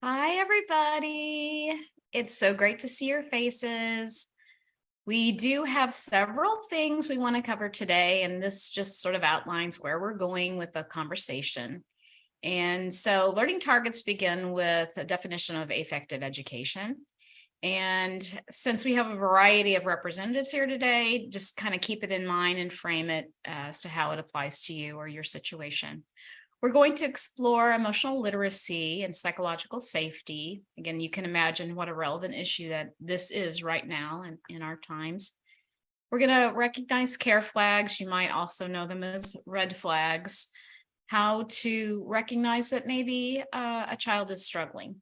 Hi, everybody. It's so great to see your faces. We do have several things we want to cover today, and this just sort of outlines where we're going with the conversation. And so, learning targets begin with a definition of affective education. And since we have a variety of representatives here today, just kind of keep it in mind and frame it as to how it applies to you or your situation. We're going to explore emotional literacy and psychological safety. Again, you can imagine what a relevant issue that this is right now in our times. We're going to recognize care flags. You might also know them as red flags. How to recognize that maybe a child is struggling.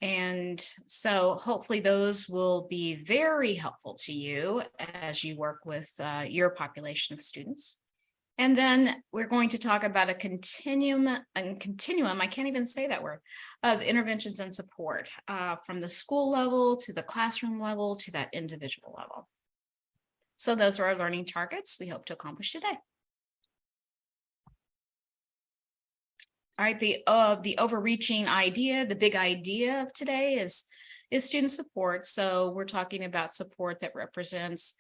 And so hopefully those will be very helpful to you as you work with your population of students. And then we're going to talk about a continuum, I can't even say that word, of interventions and support from the school level to the classroom level to that individual level. So those are our learning targets we hope to accomplish today. All right, the overreaching idea, the big idea of today is student support. So we're talking about support that represents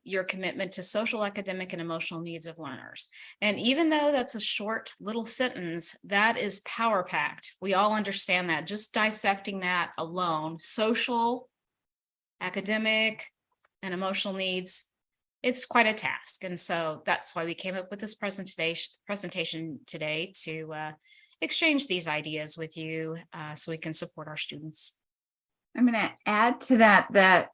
your commitment to social, academic, and emotional needs of learners. And even though that's a short little sentence, that is power packed. We all understand that. Just dissecting that alone, social, academic, and emotional needs, it's quite a task. And so that's why we came up with this presentation today to exchange these ideas with you so we can support our students. I'm going to add to that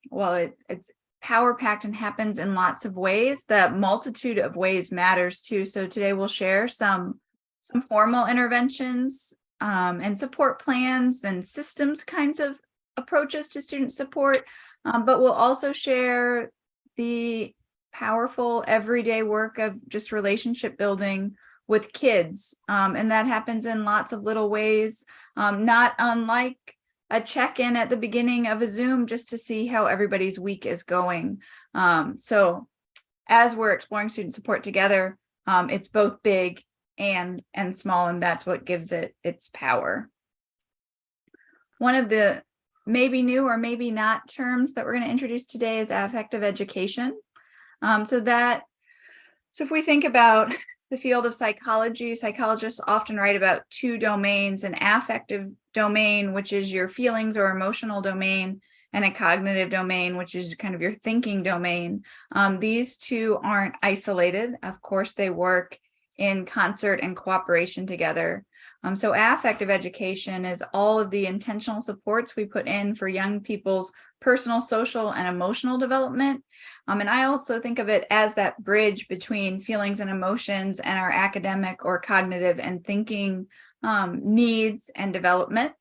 while it's power packed and happens in lots of ways, the multitude of ways matters too. So today we'll share some formal interventions and support plans and systems kinds of approaches to student support, but we'll also share the powerful everyday work of just relationship building with kids. And that happens in lots of little ways, not unlike a check-in at the beginning of a Zoom just to see how everybody's week is going. So as we're exploring student support together, it's both big and small, and that's what gives it its power. One of the maybe new or maybe not terms that we're going to introduce today is affective education. So if we think about the field of psychology, psychologists often write about two domains: an affective domain, which is your feelings or emotional domain, and a cognitive domain, which is kind of your thinking domain. These two aren't isolated. Of course, they work in concert and cooperation together. So affective education is all of the intentional supports we put in for young people's personal, social, and emotional development. And I also think of it as that bridge between feelings and emotions and our academic or cognitive and thinking needs and development.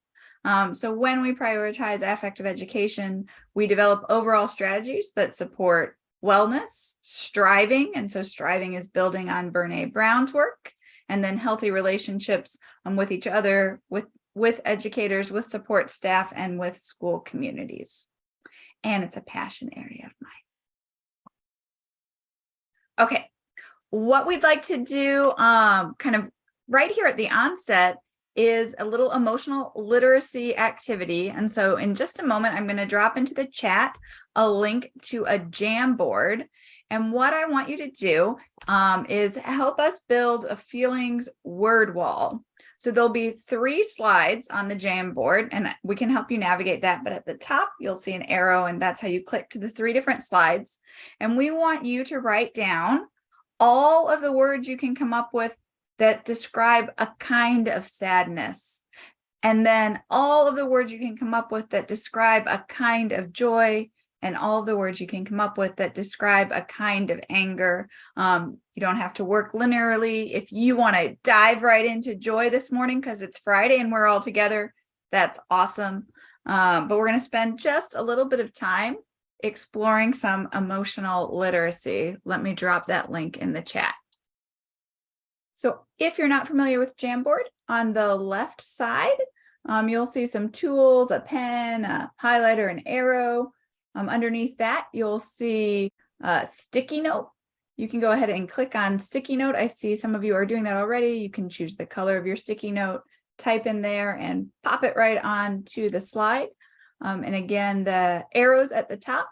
So when we prioritize affective education, we develop overall strategies that support wellness, striving, and so striving is building on Brene Brown's work, and then healthy relationships with each other, with educators, with support staff, and with school communities. And it's a passion area of mine. Okay, what we'd like to do kind of right here at the onset is a little emotional literacy activity. And so in just a moment, I'm going to drop into the chat a link to a Jamboard. And what I want you to do is help us build a feelings word wall. So there'll be 3 slides on the Jamboard, and we can help you navigate that. But at the top, you'll see an arrow, and that's how you click to the 3 different slides. And we want you to write down all of the words you can come up with that describe a kind of sadness, and then all of the words you can come up with that describe a kind of joy, and all of the words you can come up with that describe a kind of anger. You don't have to work linearly. If you want to dive right into joy this morning because it's Friday and we're all together, that's awesome. But we're going to spend just a little bit of time exploring some emotional literacy. Let me drop that link in the chat. So if you're not familiar with Jamboard, on the left side, you'll see some tools, a pen, a highlighter, an arrow. Underneath that, you'll see a sticky note. You can go ahead and click on sticky note. I see some of you are doing that already. You can choose the color of your sticky note. type in there and pop it right on to the slide. And again, the arrows at the top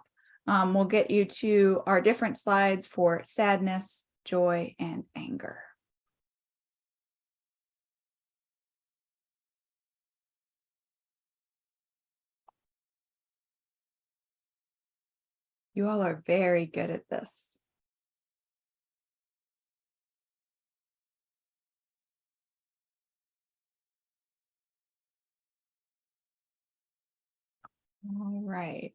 will get you to our different slides for sadness, joy, and anger. You all are very good at this. All right.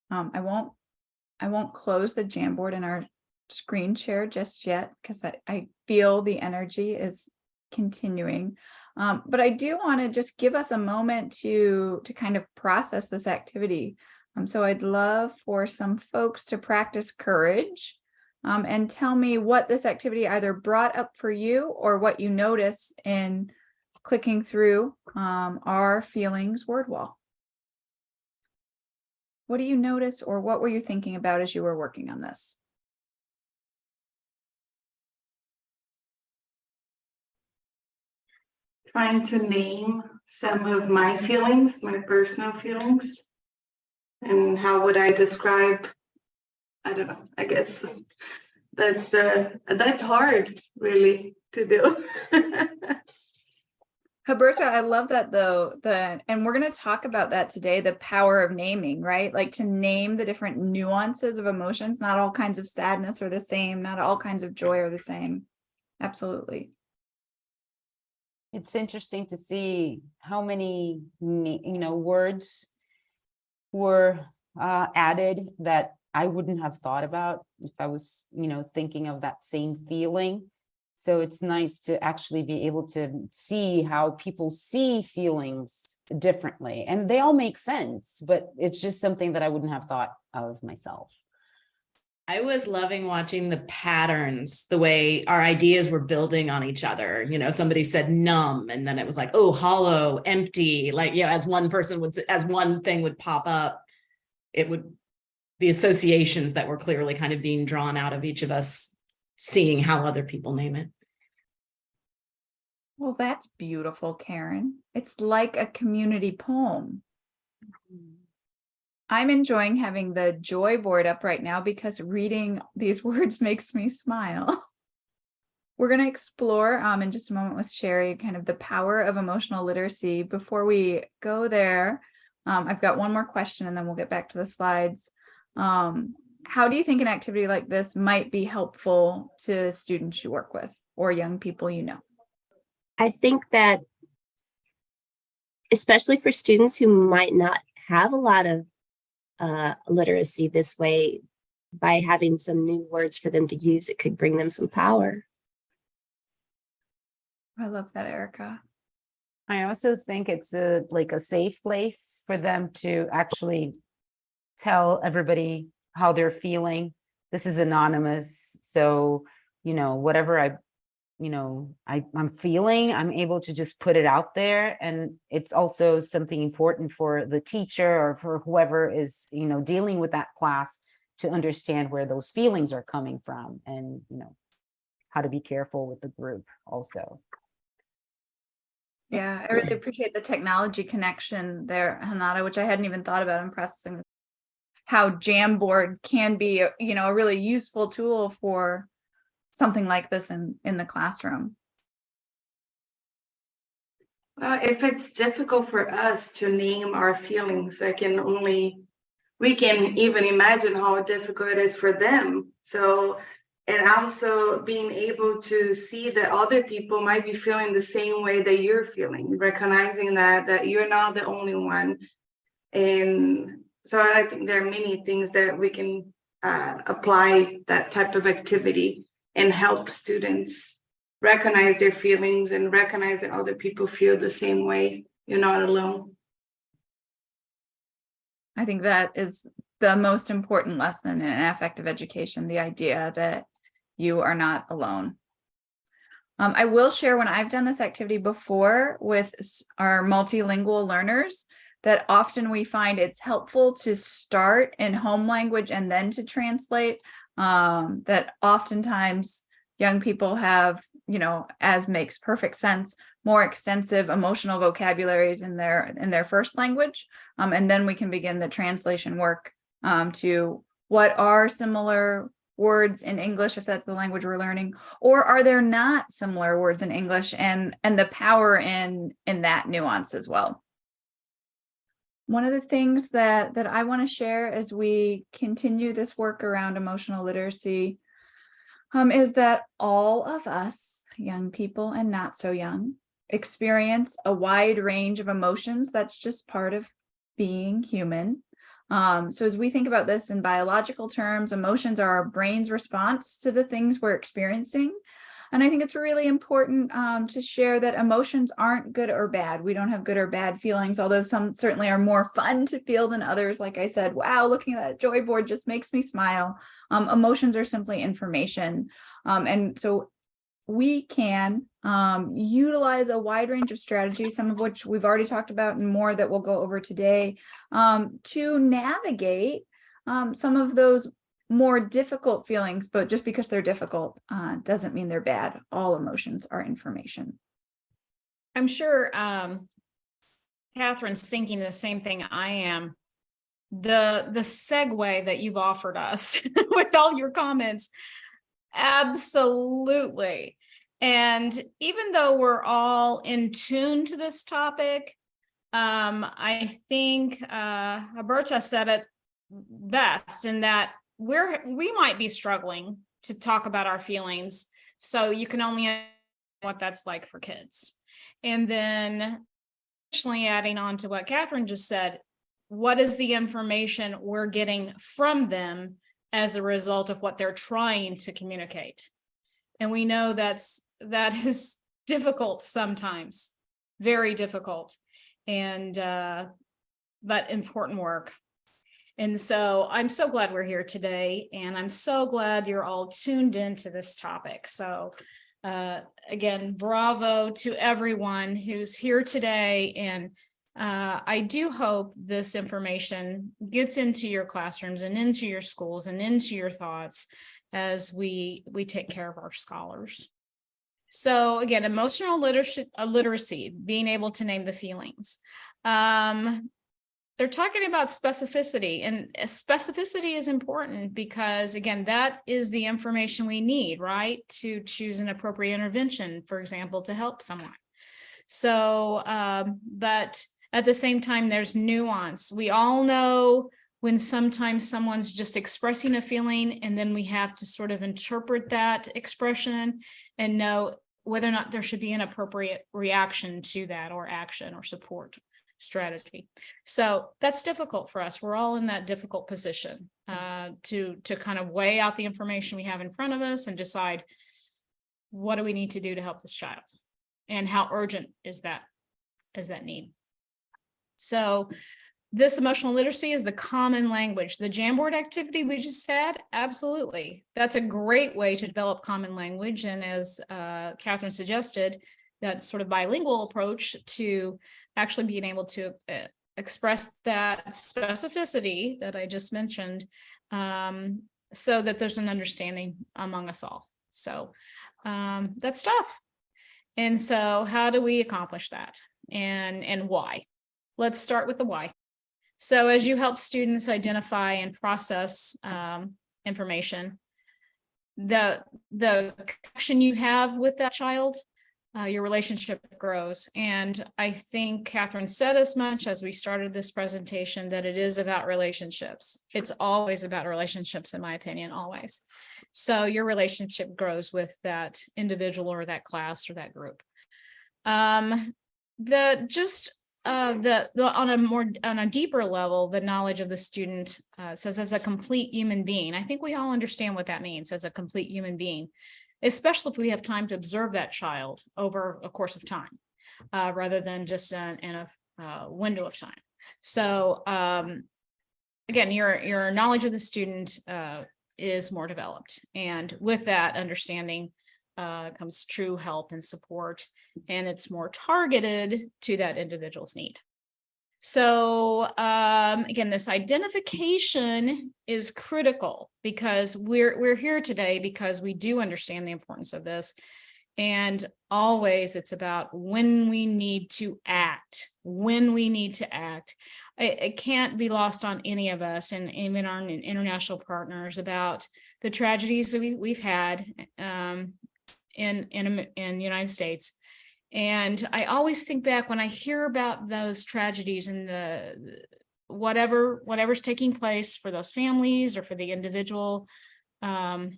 I won't close the Jamboard in our screen share just yet because I feel the energy is continuing. But I do want to just give us a moment to kind of process this activity. So I'd love for some folks to practice courage and tell me what this activity either brought up for you or what you notice in clicking through our feelings word wall. What do you notice, or what were you thinking about as you were working on this? Trying to name some of my feelings, my personal feelings, and how would I describe? I don't know. I guess that's hard, really, to do. Huberta, I love that though. And we're going to talk about that today, the power of naming, right? Like to name the different nuances of emotions. Not all kinds of sadness are the same. Not all kinds of joy are the same. Absolutely. It's interesting to see how many, words were added that I wouldn't have thought about if I was, thinking of that same feeling. So it's nice to actually be able to see how people see feelings differently, and they all make sense, but it's just something that I wouldn't have thought of myself. I was loving watching the patterns, the way our ideas were building on each other. Somebody said numb, and then it was like, oh, hollow, empty. Like, as one thing would pop up, the associations that were clearly kind of being drawn out of each of us, seeing how other people name it. Well, that's beautiful, Karen. It's like a community poem. I'm enjoying having the joy board up right now because reading these words makes me smile. We're going to explore in just a moment with Sherry kind of the power of emotional literacy. Before we go there, I've got one more question and then we'll get back to the slides. How do you think an activity like this might be helpful to students you work with or young people you know? I think that especially for students who might not have a lot of literacy this way, by having some new words for them to use, it could bring them some power. I love that, Erica. I also think it's a safe place for them to actually tell everybody how they're feeling. This is anonymous. So, whatever I'm feeling, I'm able to just put it out there. And it's also something important for the teacher or for whoever is, dealing with that class to understand where those feelings are coming from and, how to be careful with the group also. Yeah, I really appreciate the technology connection there, Hanada, which I hadn't even thought about in processing how Jamboard can be, a really useful tool for something like this in the classroom. Well, if it's difficult for us to name our feelings, we can even imagine how difficult it is for them. So, and also being able to see that other people might be feeling the same way that you're feeling, recognizing that you're not the only one. And so I think there are many things that we can apply that type of activity and help students recognize their feelings and recognize that other people feel the same way. You're not alone. I think that is the most important lesson in affective education, the idea that you are not alone. I will share when I've done this activity before with our multilingual learners that often we find it's helpful to start in home language and then to translate. That oftentimes young people have, as makes perfect sense, more extensive emotional vocabularies in their first language. And then we can begin the translation work to what are similar words in English, if that's the language we're learning, or are there not similar words in English, and the power in that nuance as well. One of the things that I want to share as we continue this work around emotional literacy is that all of us, young people and not so young, experience a wide range of emotions. That's just part of being human. So as we think about this in biological terms, emotions are our brain's response to the things we're experiencing. And I think it's really important to share that emotions aren't good or bad. We don't have good or bad feelings, although some certainly are more fun to feel than others. Like I said, wow, looking at that joy board just makes me smile. Emotions are simply information. And so we can utilize a wide range of strategies, some of which we've already talked about and more that we'll go over today, to navigate some of those more difficult feelings. But just because they're difficult doesn't mean they're bad. All emotions are information. I'm sure Catherine's thinking the same thing I am. The segue that you've offered us with all your comments, absolutely. And even though we're all in tune to this topic, I think Alberta said it best in that we might be struggling to talk about our feelings. So you can only imagine what that's like for kids. And then additionally adding on to what Catherine just said, what is the information we're getting from them as a result of what they're trying to communicate? And we know that is difficult sometimes, very difficult, and but important work. And so I'm so glad we're here today, and I'm so glad you're all tuned into this topic. So again, bravo to everyone who's here today. And I do hope this information gets into your classrooms and into your schools and into your thoughts as we take care of our scholars. So again, emotional literacy, being able to name the feelings. They're talking about specificity, and specificity is important because, again, that is the information we need, right, to choose an appropriate intervention, for example, to help someone. So, but at the same time, there's nuance. We all know when sometimes someone's just expressing a feeling, and then we have to sort of interpret that expression and know whether or not there should be an appropriate reaction to that, or action, or support strategy. So that's difficult for us. We're all in that difficult position to kind of weigh out the information we have in front of us and decide, what do we need to do to help this child, and how urgent is that need? So this emotional literacy is the common language. The Jamboard activity we just had, absolutely. That's a great way to develop common language. And as Catherine suggested, that sort of bilingual approach to actually being able to express that specificity that I just mentioned, so that there's an understanding among us all. So that's tough. And so how do we accomplish that, and why? Let's start with the why. So as you help students identify and process information, the connection you have with that child, your relationship grows. And I think Catherine said as much as we started this presentation, that it is about relationships. It's always about relationships, in my opinion, always. So your relationship grows with that individual or that class or that group. On a deeper level, the knowledge of the student says as a complete human being. I think we all understand what that means, as a complete human being, especially if we have time to observe that child over a course of time, rather than just in a window of time. So again, your knowledge of the student is more developed, and with that understanding comes true help and support, and it's more targeted to that individual's need. So again, this identification is critical, because we're here today because we do understand the importance of this. And always it's about when we need to act, when we need to act. It can't be lost on any of us, and even our international partners, about the tragedies we've had in the United States. And I always think back when I hear about those tragedies and the whatever's taking place for those families or for the individual. I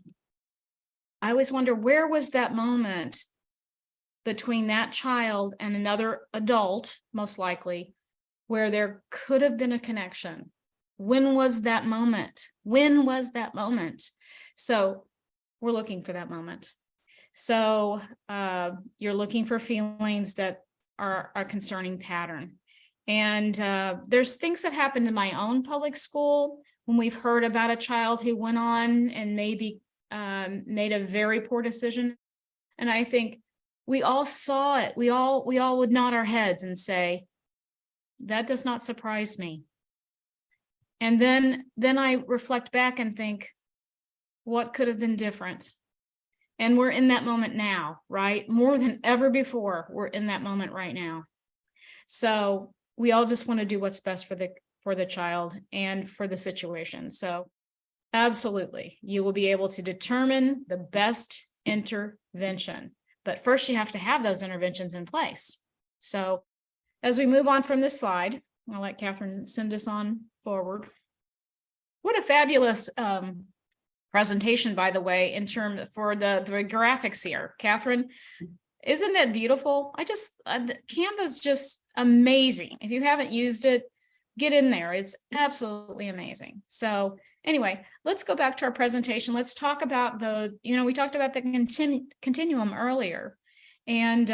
always wonder, where was that moment between that child and another adult, most likely, where there could have been a connection? When was that moment? When was that moment? So we're looking for that moment. So you're looking for feelings that are a concerning pattern. And there's things that happened in my own public school when we've heard about a child who went on and maybe made a very poor decision. And I think we all saw it. We all would nod our heads and say, that does not surprise me. And then I reflect back and think, what could have been different? And we're in that moment now, right? More than ever before, we're in that moment right now. So we all just want to do what's best for the child and for the situation. So absolutely, you will be able to determine the best intervention. But first, you have to have those interventions in place. So as we move on from this slide, I'll let Catherine send us on forward. What a fabulous presentation, by the way, in terms for the graphics here. Catherine, isn't that beautiful? Canva's just amazing. If you haven't used it, get in there. It's absolutely amazing. So anyway, let's go back to our presentation. Let's talk about we talked about the continuum earlier. And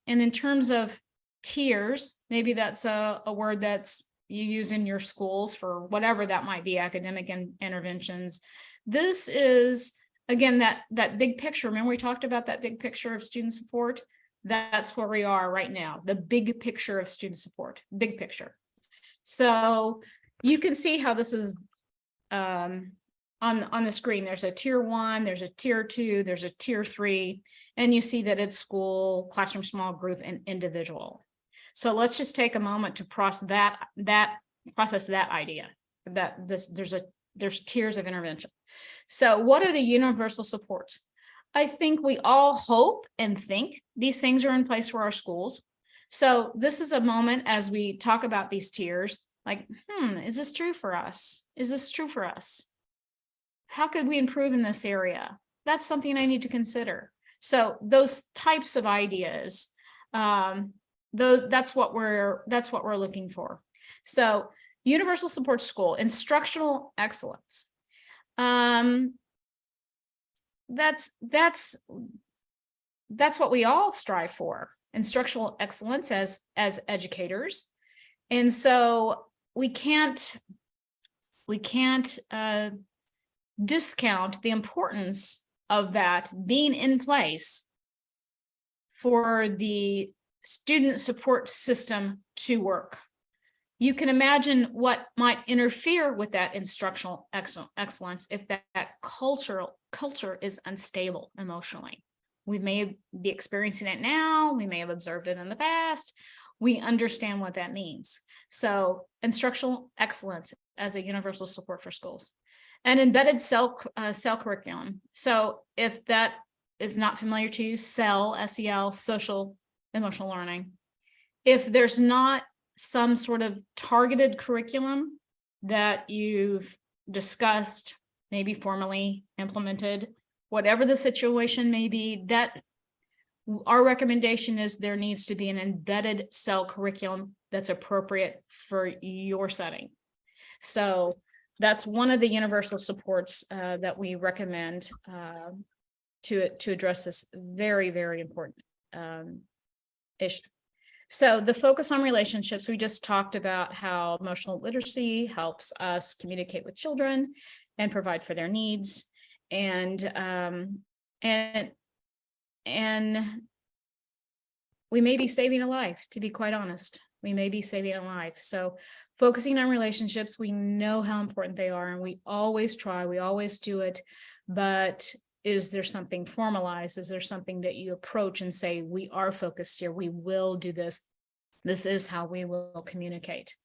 in terms of tiers, maybe that's a word that's you use in your schools for whatever that might be, academic interventions. This is, again, that big picture. Remember we talked about that big picture of student support? That's where we are right now, the big picture of student support, big picture. So you can see how this is on the screen. There's a tier 1, there's a tier 2, there's a tier 3, and you see that it's school, classroom, small group, and individual. So let's just take a moment to process that idea that there's tiers of intervention. So what are the universal supports? I think we all hope and think these things are in place for our schools. So this is a moment as we talk about these tiers, like, is this true for us? Is this true for us? How could we improve in this area? That's something I need to consider. So those types of ideas, that's what we're looking for. So universal support school, instructional excellence. That's what we all strive for, instructional excellence as educators. And so we can't discount the importance of that being in place for the student support system to work. You can imagine what might interfere with that instructional excellence if that culture is unstable emotionally. We may be experiencing it now. We may have observed it in the past. We understand what that means. So instructional excellence as a universal support for schools. An embedded cell curriculum. So if that is not familiar to you, SEL, social emotional learning. If there's not some sort of targeted curriculum that you've discussed, maybe formally implemented, whatever the situation may be, that our recommendation is there needs to be an embedded cell curriculum that's appropriate for your setting. So that's one of the universal supports that we recommend to address this very, very important issue. So the focus on relationships, we just talked about how emotional literacy helps us communicate with children and provide for their needs. And we may be saving a life, to be quite honest. We may be saving a life. So focusing on relationships, we know how important they are, and we always try, we always do it. But is there something formalized? Is there something that you approach and say, we are focused here, we will do this, this is how we will communicate?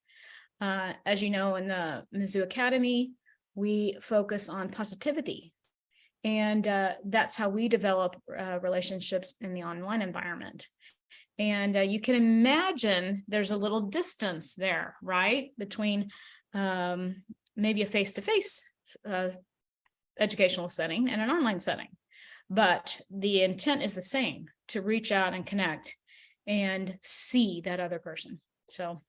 As you know, in the Mizzou Academy, we focus on positivity. And that's how we develop relationships in the online environment. And you can imagine there's a little distance there, right? Between maybe a face-to-face educational setting and an online setting. But the intent is the same, to reach out and connect and see that other person. So,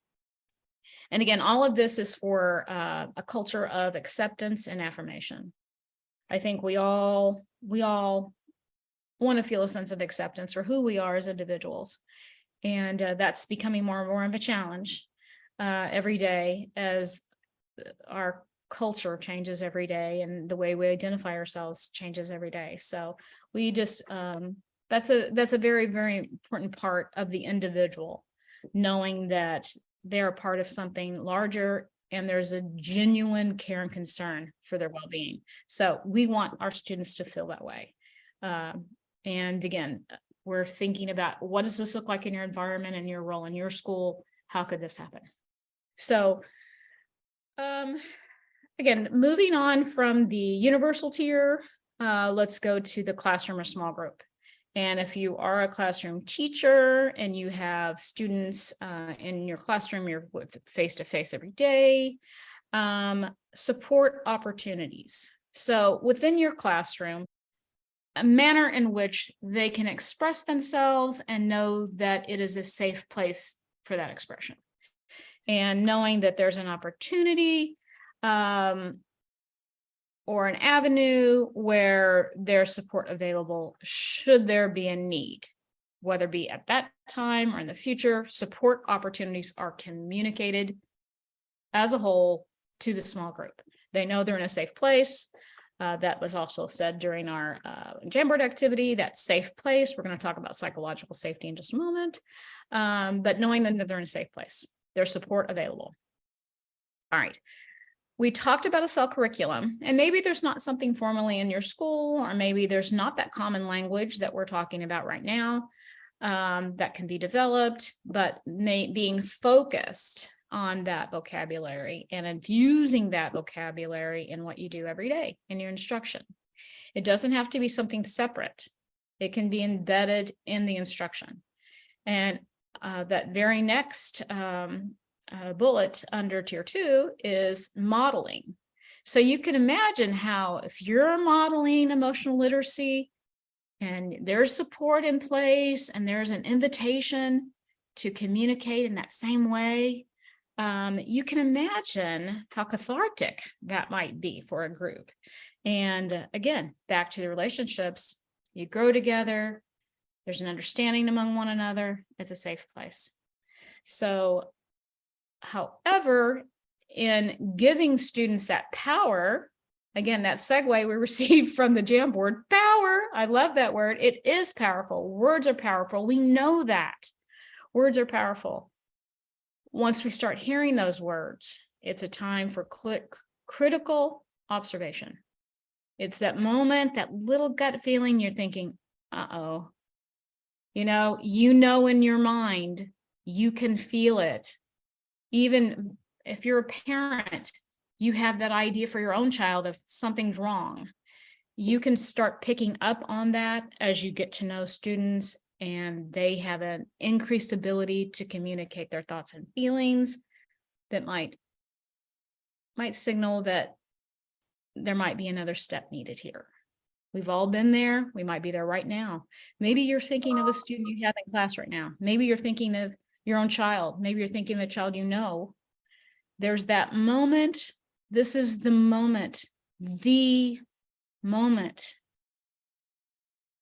and again, all of this is for a culture of acceptance and affirmation. I think we all want to feel a sense of acceptance for who we are as individuals. And that's becoming more and more of a challenge every day as our culture changes every day and the way we identify ourselves changes every day. So we just, that's a very, very important part of the individual, knowing that they're a part of something larger and there's a genuine care and concern for their well-being. So we want our students to feel that way. And again, we're thinking about, what does this look like in your environment and your role in your school? How could this happen? So again, moving on from the universal tier, let's go to the classroom or small group. And if you are a classroom teacher and you have students in your classroom, you're with face-to-face every day, support opportunities. So within your classroom, a manner in which they can express themselves and know that it is a safe place for that expression. And knowing that there's an opportunity or an avenue where there's support available should there be a need, whether it be at that time or in the future. Support opportunities are communicated as a whole to the small group. They know they're in a safe place. That was also said during our Jamboard activity, that safe place. We're going to talk about psychological safety in just a moment, but knowing that they're in a safe place, there's support available. All right. We talked about a cell curriculum, and maybe there's not something formally in your school, or maybe there's not that common language that we're talking about right now that can be developed, but being focused on that vocabulary and infusing that vocabulary in what you do every day in your instruction. It doesn't have to be something separate. It can be embedded in the instruction. And that very next bullet under tier 2 is modeling. So you can imagine how, if you're modeling emotional literacy and there's support in place and there's an invitation to communicate in that same way, you can imagine how cathartic that might be for a group. And again, back to the relationships, you grow together, there's an understanding among one another, it's a safe place. So, however, in giving students that power, again, that segue we received from the Jamboard, power, I love that word. It is powerful. Words are powerful. We know that. Words are powerful. Once we start hearing those words, it's a time for critical observation. It's that moment, that little gut feeling you're thinking, uh-oh. You know in your mind, you can feel it. Even if you're a parent, you have that idea for your own child if something's wrong. You can start picking up on that as you get to know students, and they have an increased ability to communicate their thoughts and feelings that might signal that there might be another step needed here. We've all been there. We might be there right now. Maybe you're thinking of a student you have in class right now. Maybe you're thinking of your own child. Maybe you're thinking of a child you know. There's that moment. This is the moment. The moment.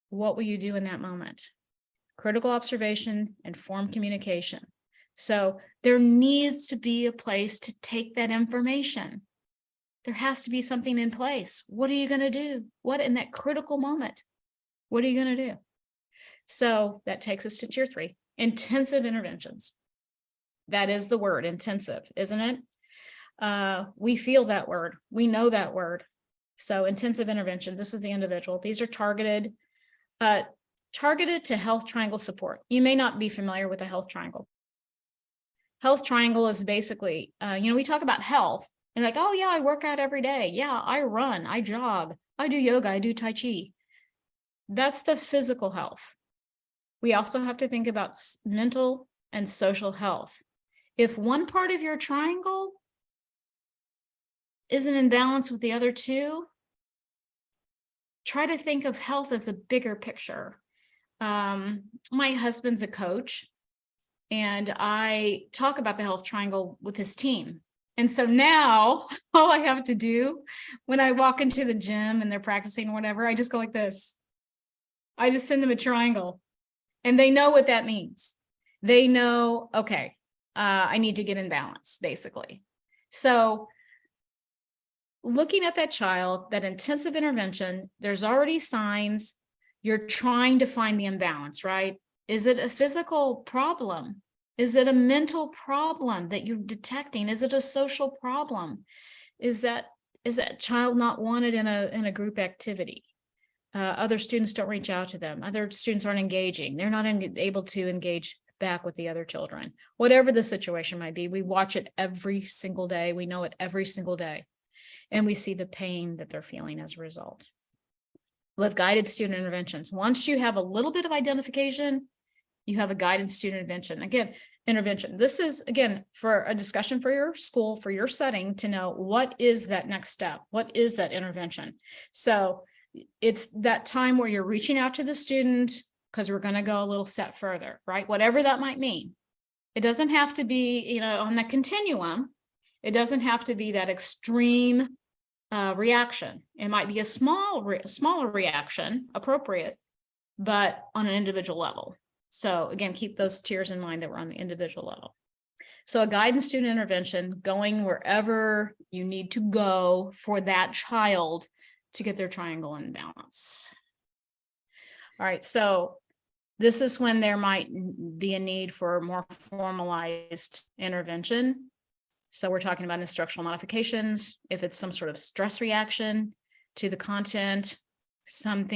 What will you do in that moment? Critical observation, informed communication. So there needs to be a place to take that information. There has to be something in place. What are you going to do? What in that critical moment? What are you going to do? So that takes us to tier 3, intensive interventions. That is the word, intensive, isn't it? We feel that word. We know that word. So intensive intervention, this is the individual. These are targeted to health triangle support. You may not be familiar with a health triangle. Health triangle is basically, we talk about health and like, oh yeah, I work out every day. Yeah, I run, I jog, I do yoga, I do Tai Chi. That's the physical health. We also have to think about mental and social health. If one part of your triangle isn't in balance with the other two, try to think of health as a bigger picture. My husband's a coach, and I talk about the health triangle with his team. And so now all I have to do when I walk into the gym and they're practicing or whatever, I just go like this. I just send them a triangle, and they know what that means. They know, okay, I need to get in balance, basically. So looking at that child, that intensive intervention, there's already signs. You're trying to find the imbalance, right? Is it a physical problem? Is it a mental problem that you're detecting? Is it a social problem? Is that child not wanted in a group activity? Other students don't reach out to them. Other students aren't engaging. They're not able to engage back with the other children. Whatever the situation might be, we watch it every single day. We know it every single day. And we see the pain that they're feeling as a result. With guided student interventions, once you have a little bit of identification, you have a guided student intervention. This is, again, for a discussion for your school, for your setting, to know what is that next step? What is that intervention? So it's that time where you're reaching out to the student, because we're going to go a little step further, right? Whatever that might mean. It doesn't have to be, on the continuum. It doesn't have to be that extreme reaction. It might be a smaller reaction, appropriate, but on an individual level. So again, keep those tiers in mind that we're on the individual level. So a guidance student intervention, going wherever you need to go for that child to get their triangle in balance. All right, so this is when there might be a need for more formalized intervention. So we're talking about instructional modifications. If it's some sort of stress reaction to the content, some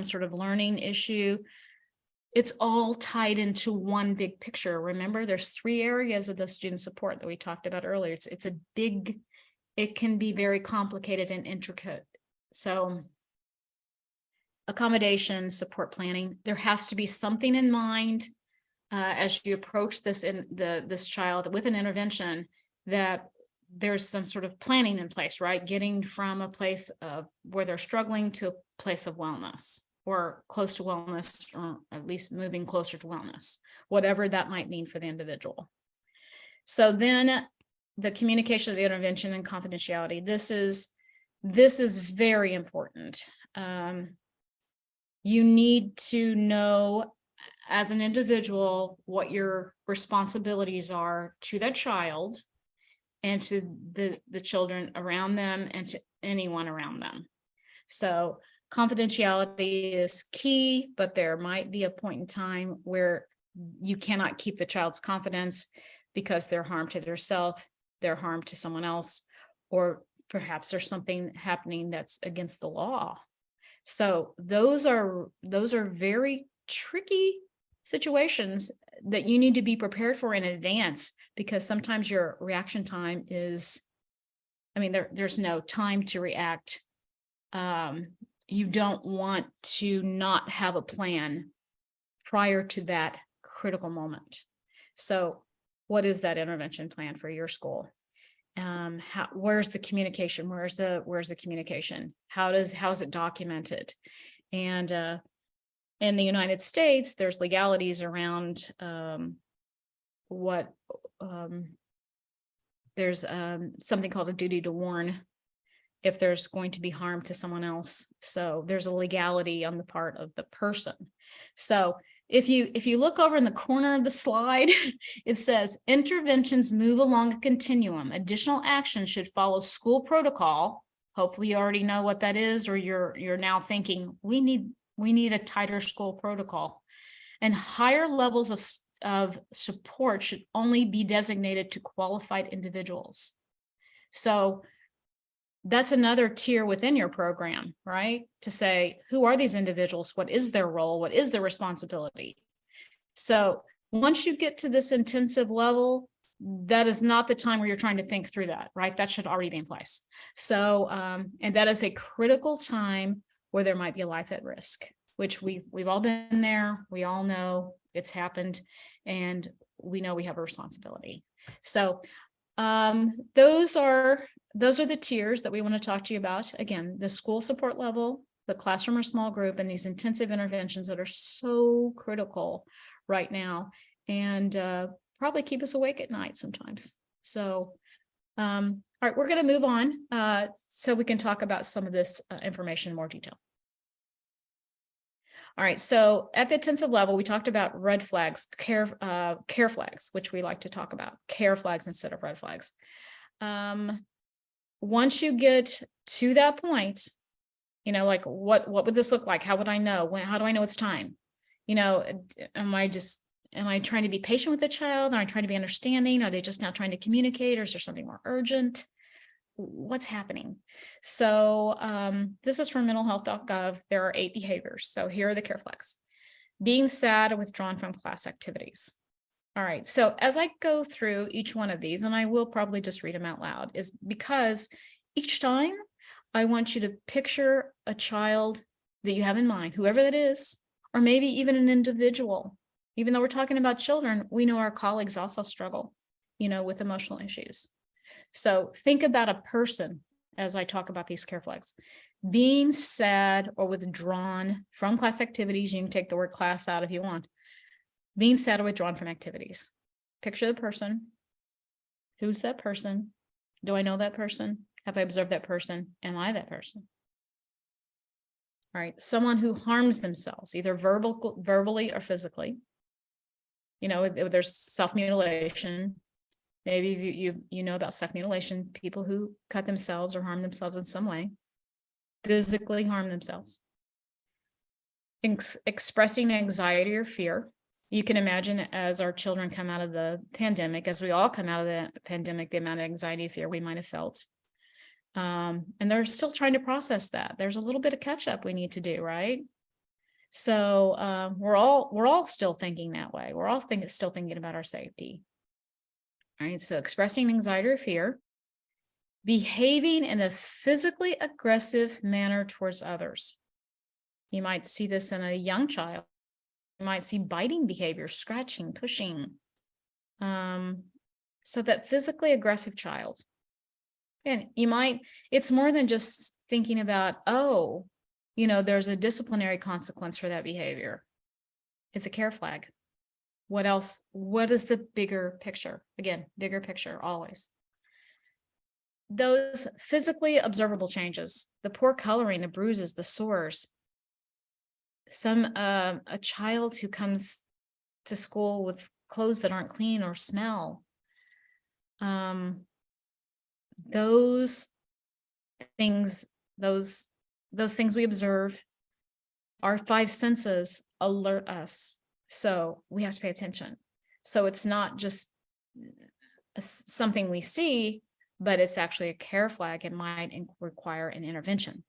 sort of learning issue, it's all tied into one big picture. Remember, there's 3 areas of the student support that we talked about earlier. It can be very complicated and intricate. So accommodation, support planning, there has to be something in mind as you approach this child with an intervention, that there's some sort of planning in place, right? Getting from a place of where they're struggling to a place of wellness, or close to wellness, or at least moving closer to wellness, whatever that might mean for the individual. So then the communication of the intervention and confidentiality, this is very important. You need to know as an individual what your responsibilities are to that child and to the children around them and to anyone around them. So confidentiality is key, but there might be a point in time where you cannot keep the child's confidence because they're harm to themselves, they're harm to someone else, or perhaps there's something happening that's against the law. So those are very tricky situations that you need to be prepared for in advance, because sometimes your reaction time is, there's no time to react. You don't want to not have a plan prior to that critical moment. So what is that intervention plan for your school? Where's the communication? Where's the communication? How is it documented? And in the United States, there's legalities around there's something called a duty to warn if there's going to be harm to someone else. So there's a legality on the part of the person. So if you look over in the corner of the slide, it says interventions move along a continuum. Additional action should follow school protocol. Hopefully you already know what that is, or you're now thinking we need a tighter school protocol. And higher levels of support should only be designated to qualified individuals. So that's another tier within your program, right? To say, who are these individuals? What is their role? What is their responsibility? So once you get to this intensive level, that is not the time where you're trying to think through that, right? That should already be in place. So, and that is a critical time where there might be a life at risk, which we've all been there. We all know it's happened, and we know we have a responsibility. So those are the tiers that we want to talk to you about. Again, the school support level, the classroom or small group, and these intensive interventions that are so critical right now, and probably keep us awake at night sometimes. So, all right, we're going to move on so we can talk about some of this information in more detail. All right, so at the intensive level, we talked about red flags, care flags, which we like to talk about, care flags instead of red flags. Once you get to that point, you know, like what would this look like? How would I know? How do I know it's time? You know, am I trying to be patient with the child? Am I trying to be understanding? Are they just now trying to communicate, or is there something more urgent? What's happening? So this is from mentalhealth.gov. There are 8 behaviors. So here are the care flags. Being sad or withdrawn from class activities. All right. So as I go through each one of these, and I will probably just read them out loud, is because each time I want you to picture a child that you have in mind, whoever that is, or maybe even an individual. Even though we're talking about children, we know our colleagues also struggle, you know, with emotional issues. So think about a person as I talk about these care flags. Being sad or withdrawn from class activities. You can take the word class out if you want. Being sad or withdrawn from activities. Picture the person. Who's that person? Do I know that person? Have I observed that person? Am I that person? All right. Someone who harms themselves, either verbally or physically. You know, there's self-mutilation. Maybe you know about self-mutilation, people who cut themselves or harm themselves in some way, physically harm themselves. Expressing anxiety or fear. You can imagine as our children come out of the pandemic, as we all come out of the pandemic, the amount of anxiety and fear we might have felt. And they're still trying to process that. There's a little bit of catch up we need to do, right? So we're all still thinking that way. We're all still thinking about our safety. All right, so expressing anxiety or fear, behaving in a physically aggressive manner towards others. You might see this in a young child. You might see biting behavior, scratching, pushing. So that physically aggressive child. And it's more than just thinking about, oh, you know, there's a disciplinary consequence for that behavior. It's a care flag. What else? What is the bigger picture? Again, bigger picture always. Those physically observable changes, the poor coloring, the bruises, the sores. A child who comes to school with clothes that aren't clean or smell. Those things we observe, our 5 senses alert us. So we have to pay attention. So it's not just something we see, but it's actually a care flag. It might require an intervention.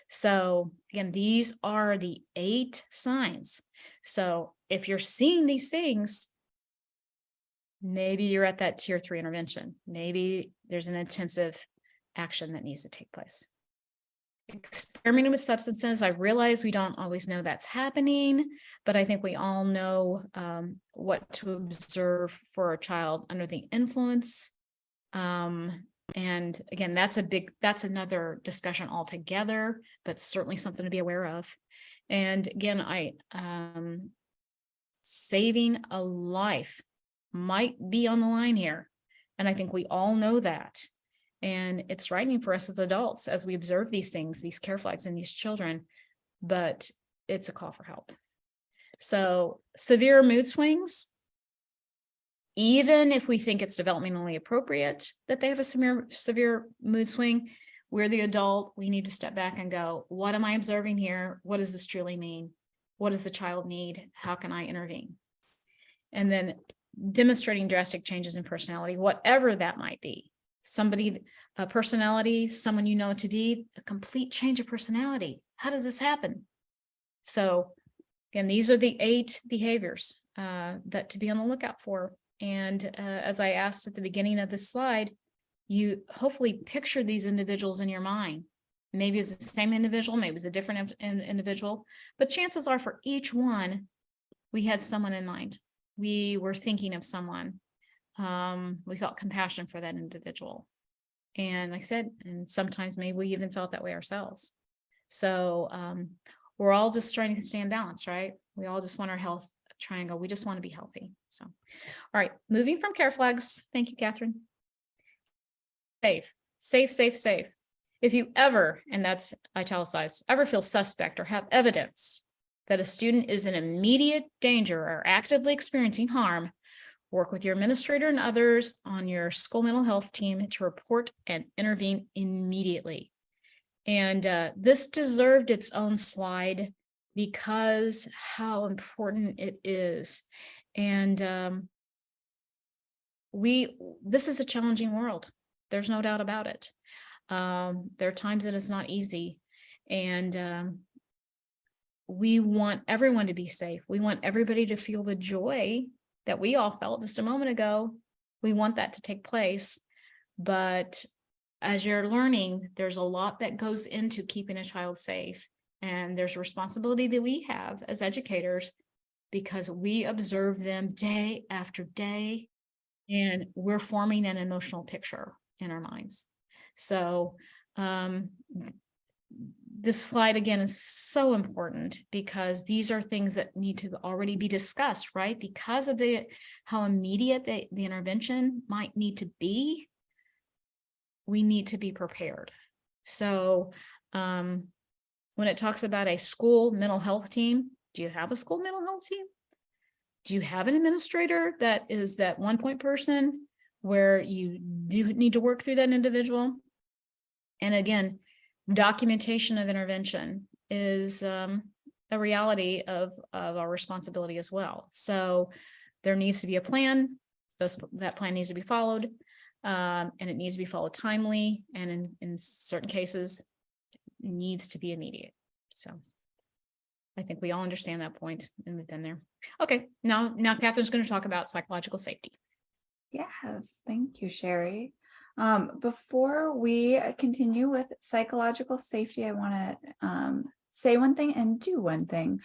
So again, these are the 8 signs. So if you're seeing these things, maybe you're at that tier 3 intervention. Maybe there's an intensive action that needs to take place. Experimenting with substances, I realize we don't always know that's happening, but I think we all know what to observe for a child under the influence. And again, that's another discussion altogether, but certainly something to be aware of. And again, saving a life might be on the line here. And I think we all know that. And it's frightening for us as adults as we observe these things, these care flags in these children, but it's a call for help. So severe mood swings, even if we think it's developmentally appropriate that they have a severe mood swing, we're the adult, we need to step back and go, what am I observing here? What does this truly mean? What does the child need? How can I intervene? And then demonstrating drastic changes in personality, whatever that might be. a personality, someone you know to be, a complete change of personality. How does this happen? So again, these are the 8 behaviors that to be on the lookout for. And as I asked at the beginning of this slide, you hopefully picture these individuals in your mind. Maybe it's the same individual, maybe it's a different individual, but chances are for each one, we had someone in mind. We were thinking of someone. We felt compassion for that individual. And like I said, and sometimes maybe we even felt that way ourselves. So we're all just trying to stay in balance, right? We all just want our health triangle. We just want to be healthy. So, all right, moving from care flags. Thank you, Catherine. Safe, safe, safe, safe. If you ever, and that's italicized, ever feel suspect or have evidence that a student is in immediate danger or actively experiencing harm, work with your administrator and others on your school mental health team to report and intervene immediately. And this deserved its own slide because how important it is. And this is a challenging world. There's no doubt about it. There are times that it's not easy. And we want everyone to be safe. We want everybody to feel the joy that we all felt just a moment ago. We want that to take place. But as you're learning, there's a lot that goes into keeping a child safe. And there's a responsibility that we have as educators because we observe them day after day, and we're forming an emotional picture in our minds. So this slide again is so important because these are things that need to already be discussed, right? Because of how immediate the intervention might need to be, we need to be prepared. So when it talks about a school mental health team, do you have a school mental health team? Do you have an administrator that is that one point person where you do need to work through that individual? And again, documentation of intervention is a reality of our responsibility as well. So there needs to be a plan. That plan needs to be followed, and it needs to be followed timely. And in certain cases, it needs to be immediate. So I think we all understand that point and within there. Okay, now Catherine's going to talk about psychological safety. Yes, thank you, Sherry. Before we continue with psychological safety, I want to say one thing and do one thing.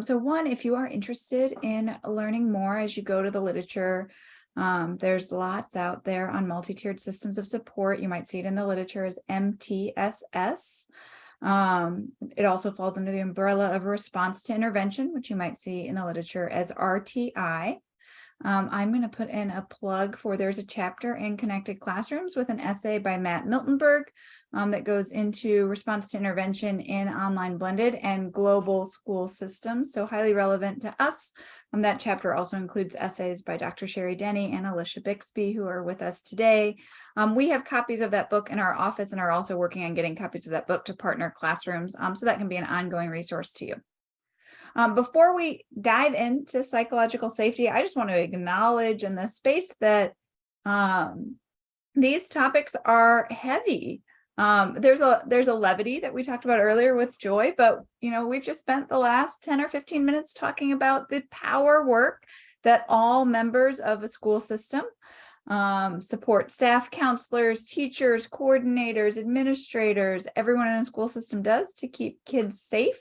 So one, if you are interested in learning more as you go to the literature, there's lots out there on multi-tiered systems of support. You might see it in the literature as MTSS. It also falls under the umbrella of response to intervention, which you might see in the literature as RTI. I'm going to put in a plug for there's a chapter in Connected Classrooms with an essay by Matt Miltenberg that goes into response to intervention in online blended and global school systems. So highly relevant to us. That chapter also includes essays by Dr. Sherry Denny and Alicia Bixby, who are with us today. We have copies of that book in our office and are also working on getting copies of that book to partner classrooms. So that can be an ongoing resource to you. Before we dive into psychological safety, I just want to acknowledge in this space that these topics are heavy. There's a levity that we talked about earlier with joy, but we've just spent the last 10 or 15 minutes talking about the power work that all members of a school system, support staff, counselors, teachers, coordinators, administrators, everyone in a school system does to keep kids safe.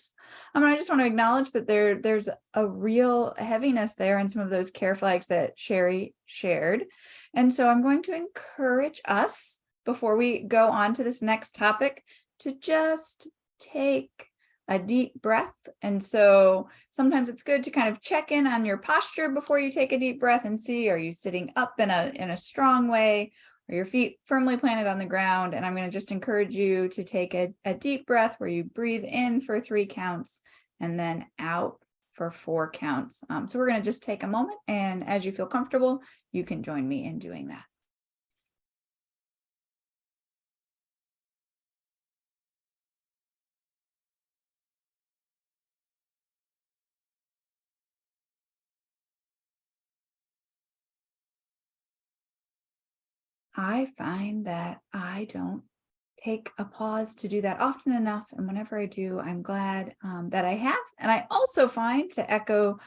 I just want to acknowledge that there's a real heaviness there in some of those care flags that Sherry shared. And so I'm going to encourage us, before we go on to this next topic, to just take a deep breath. And so sometimes it's good to kind of check in on your posture before you take a deep breath and see, are you sitting up in a strong way? Are your feet firmly planted on the ground? And I'm going to just encourage you to take a deep breath where you breathe in for 3 counts and then out for 4 counts. So we're going to just take a moment, and as you feel comfortable, you can join me in doing that. I find that I don't take a pause to do that often enough. And whenever I do, I'm glad that I have. And I also find, to echo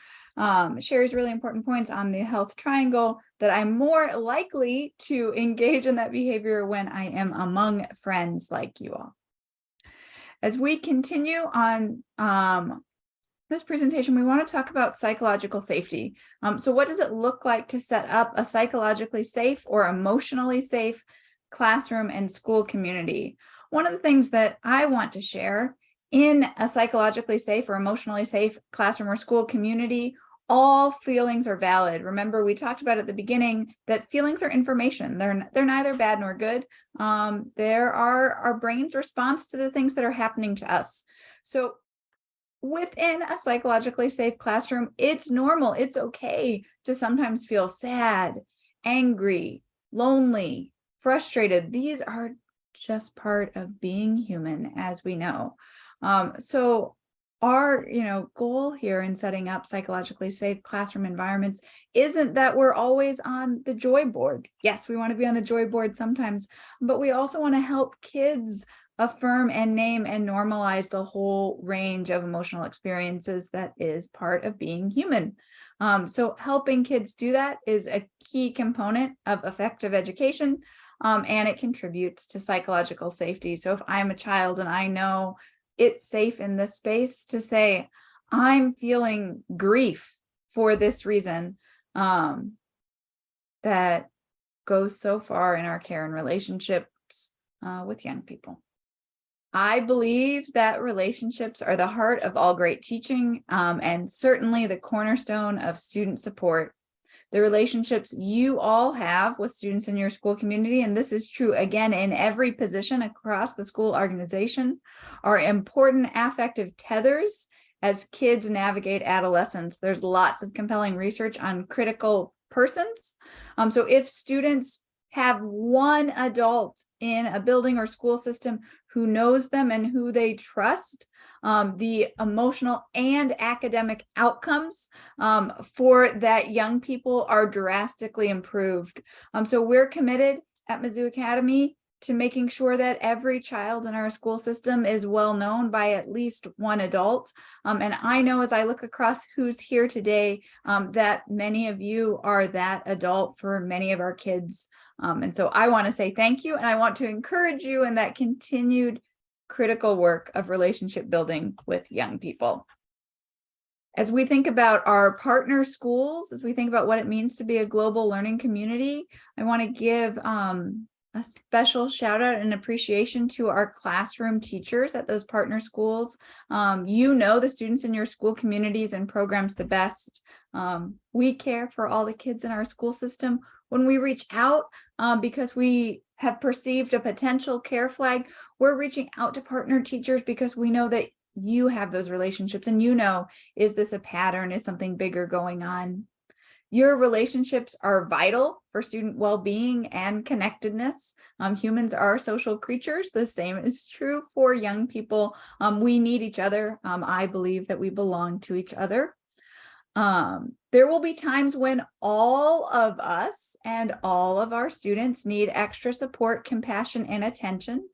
Sherry's really important points on the health triangle, that I'm more likely to engage in that behavior when I am among friends like you all. As we continue on this presentation, we want to talk about psychological safety. So what does it look like to set up a psychologically safe or emotionally safe classroom and school community? One of the things that I want to share, in a psychologically safe or emotionally safe classroom or school community, all feelings are valid. Remember, we talked about at the beginning that feelings are information. They're neither bad nor good. There are our brain's response to the things that are happening to us. So within a psychologically safe classroom, it's normal, it's okay to sometimes feel sad, angry, lonely, frustrated. These are just part of being human, as we know. So our goal here in setting up psychologically safe classroom environments isn't that we're always on the joy board. Yes, we want to be on the joy board sometimes, but we also want to help kids affirm and name and normalize the whole range of emotional experiences that is part of being human. So helping kids do that is a key component of effective education, and it contributes to psychological safety. So if I'm a child and I know it's safe in this space to say, I'm feeling grief for this reason, that goes so far in our care and relationships with young people. I believe that relationships are the heart of all great teaching, and certainly the cornerstone of student support. The relationships you all have with students in your school community, and this is true again in every position across the school organization, are important affective tethers as kids navigate adolescence. There's lots of compelling research on critical persons. So if students have one adult in a building or school system who knows them and who they trust, the emotional and academic outcomes for that young people are drastically improved. So we're committed at Mizzou Academy to making sure that every child in our school system is well known by at least one adult. And I know, as I look across who's here today, that many of you are that adult for many of our kids. And so I want to say thank you, and I want to encourage you in that continued critical work of relationship building with young people. As we think about our partner schools, as we think about what it means to be a global learning community, I want to give a special shout out and appreciation to our classroom teachers at those partner schools. You know the students in your school communities and programs the best. We care for all the kids in our school system. When we reach out, because we have perceived a potential care flag, we're reaching out to partner teachers because we know that you have those relationships and is this a pattern? Is something bigger going on? Your relationships are vital for student well-being and connectedness. Humans are social creatures. The same is true for young people. We need each other. I believe that we belong to each other. There will be times when all of us and all of our students need extra support, compassion, and attention.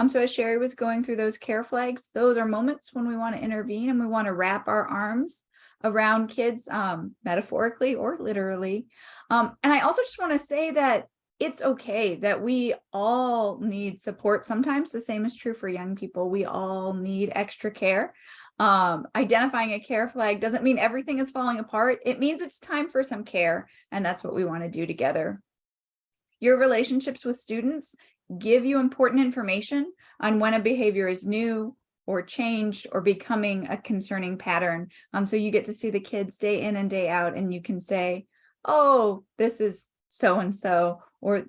So as Sherry was going through those care flags, those are moments when we want to intervene and we want to wrap our arms around kids, metaphorically or literally. And I also just want to say that it's okay that we all need support. Sometimes the same is true for young people. We all need extra care. Identifying a care flag doesn't mean everything is falling apart. It means it's time for some care, and that's what we want to do together. Your relationships with students give you important information on when a behavior is new or changed or becoming a concerning pattern. So you get to see the kids day in and day out, and you can say, oh, this is so-and-so, or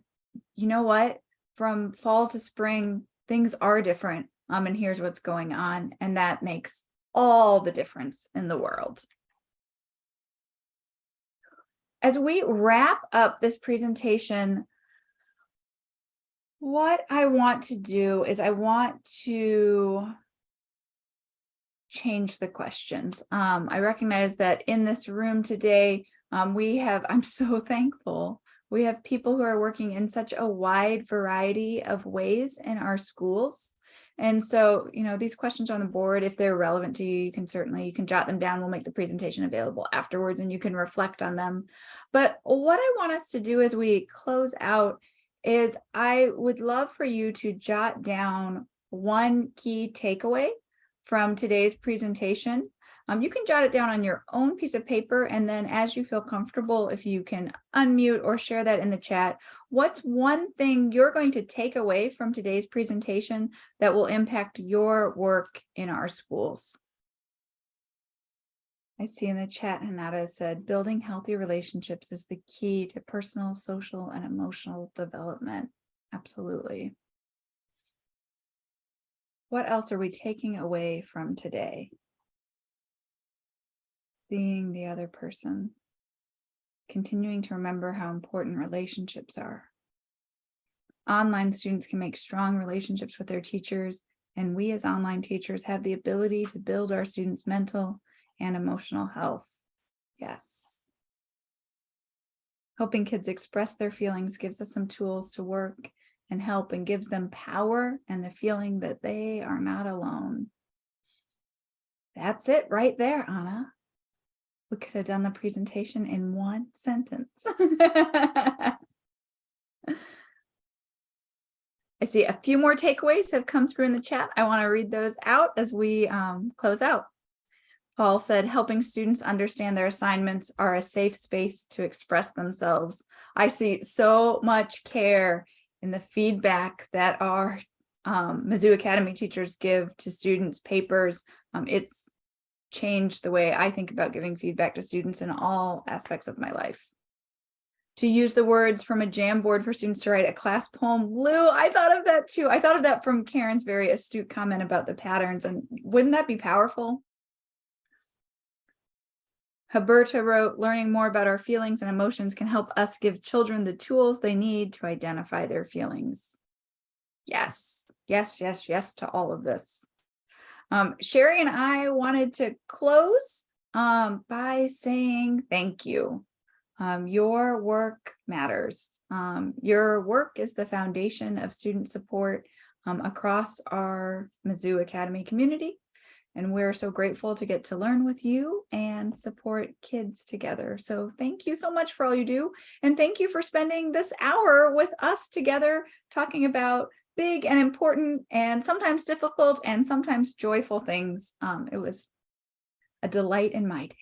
you know what, from fall to spring, things are different. And here's what's going on. And that makes all the difference in the world. As we wrap up this presentation, what I want to do is I want to change the questions. I recognize that in this room today, I'm so thankful. We have people who are working in such a wide variety of ways in our schools. And so, these questions on the board, if they're relevant to you, you can jot them down. We'll make the presentation available afterwards and you can reflect on them. But what I want us to do as we close out is I would love for you to jot down one key takeaway from today's presentation. You can jot it down on your own piece of paper, and then as you feel comfortable, if you can unmute or share that in the chat, what's one thing you're going to take away from today's presentation that will impact your work in our schools? I see in the chat, Hanada said, building healthy relationships is the key to personal, social, and emotional development. Absolutely. What else are we taking away from today? Seeing the other person, continuing to remember how important relationships are. Online students can make strong relationships with their teachers, and we as online teachers have the ability to build our students' mental and emotional health. Yes. Helping kids express their feelings gives us some tools to work and help, and gives them power and the feeling that they are not alone. That's it right there, Anna. We could have done the presentation in one sentence. I see a few more takeaways have come through in the chat. I want to read those out as we close out. Paul said, helping students understand their assignments are a safe space to express themselves. I see so much care in the feedback that our Mizzou Academy teachers give to students' papers. It's changed the way I think about giving feedback to students in all aspects of my life. To use the words from a Jamboard for students to write a class poem. Lou, I thought of that too. I thought of that from Karen's very astute comment about the patterns, and wouldn't that be powerful? Huberta wrote, learning more about our feelings and emotions can help us give children the tools they need to identify their feelings. Yes, yes, yes, yes to all of this. Sherry and I wanted to close by saying thank you. Your work matters. Your work is the foundation of student support across our Mizzou Academy community. And we're so grateful to get to learn with you and support kids together. So thank you so much for all you do. And thank you for spending this hour with us together, talking about big and important and sometimes difficult and sometimes joyful things. It was a delight in my day.